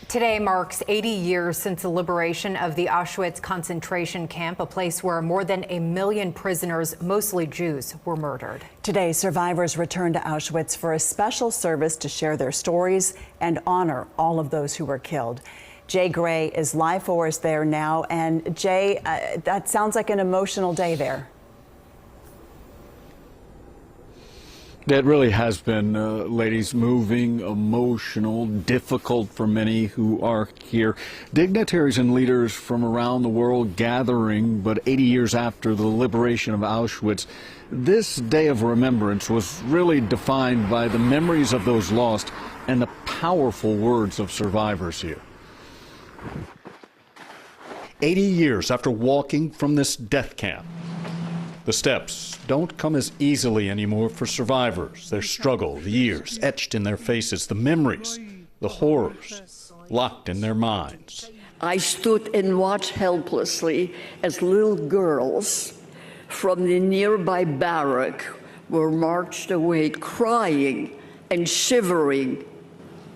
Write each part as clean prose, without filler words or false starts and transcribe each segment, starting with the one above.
Today marks 80 years since the liberation of the Auschwitz concentration camp, a place where more than 1 million prisoners, mostly Jews, were murdered. Today, survivors returned to Auschwitz for a special service to share their stories and honor all of those who were killed. Jay Gray is live for us there now. And Jay, that sounds like an emotional day there. It really has been, ladies, moving, emotional, difficult for many who are here. Dignitaries and leaders from around the world gathering, but 80 years after the liberation of Auschwitz, this day of remembrance was really defined by the memories of those lost and the powerful words of survivors here. 80 years after walking from this death camp, the steps don't come as easily anymore for survivors. Their struggle, the years etched in their faces, the memories, the horrors locked in their minds. I stood and watched helplessly as little girls from the nearby barrack were marched away crying and shivering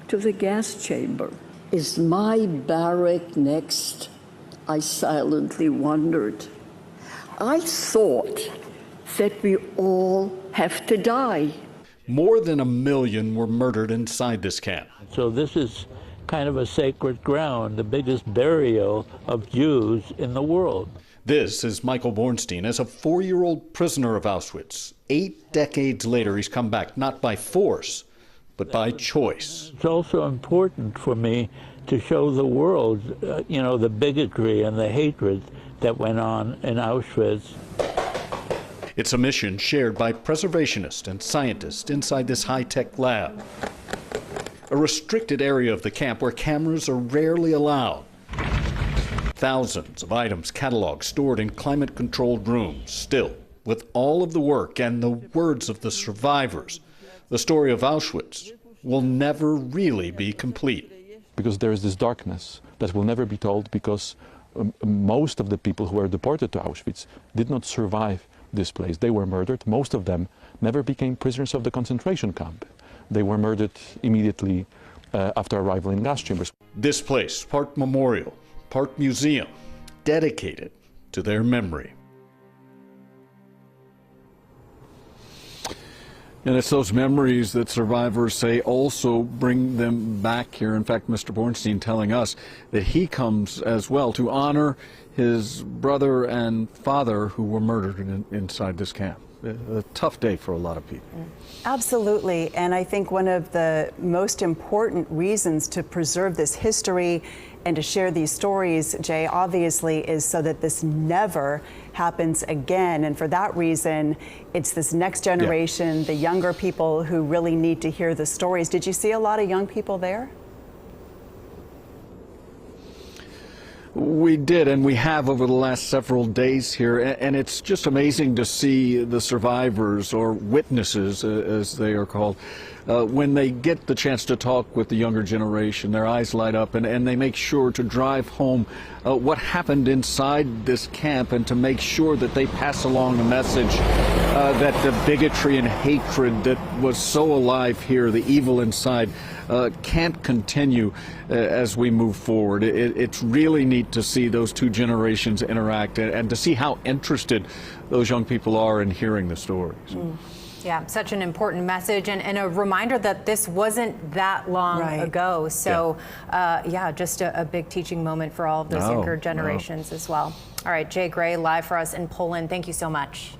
to the gas chamber. Is my barrack next? I silently wondered. I thought that we all have to die. More than 1 million were murdered inside this camp. So this is kind of a sacred ground, the biggest burial of Jews in the world. This is Michael Bornstein. As a 4-year-old prisoner of Auschwitz, 8 decades later, he's come back not by force, but by choice. It's also important for me to show the world, the bigotry and the hatred that went on in Auschwitz. It's a mission shared by preservationists and scientists inside this high-tech lab. A restricted area of the camp where cameras are rarely allowed. Thousands of items cataloged, stored in climate-controlled rooms. Still, with all of the work and the words of the survivors, the story of Auschwitz will never really be complete. Because there is this darkness that will never be told, because most of the people who were deported to Auschwitz did not survive this place. They were murdered. Most of them never became prisoners of the concentration camp. They were murdered immediately after arrival in gas chambers. This place, part memorial, part museum, dedicated to their memory. And it's those memories that survivors say also bring them back here. In fact, Mr. Bornstein telling us that he comes as well to honor his brother and father who were murdered inside this camp. A tough day for a lot of people. Absolutely. And I think one of the most important reasons to preserve this history and to share these stories, Jay, obviously, is so that this never happens again. And for that reason, it's this next generation, the younger people who really need to hear the stories. Did you see a lot of young people there? We did, and we have over the last several days here, and it's just amazing to see the survivors, or witnesses as they are called, when they get the chance to talk with the younger generation. Their eyes light up, and they make sure to drive home what happened inside this camp, and to make sure that they pass along the message that the bigotry and hatred that was so alive here, the evil inside, can't continue as we move forward. It's really neat to see those two generations interact, and to see how interested those young people are in hearing the stories. Yeah, such an important message, and a reminder that this wasn't that long ago. So, just a big teaching moment for all of those younger generations as well. All right, Jay Gray, live for us in Poland. Thank you so much.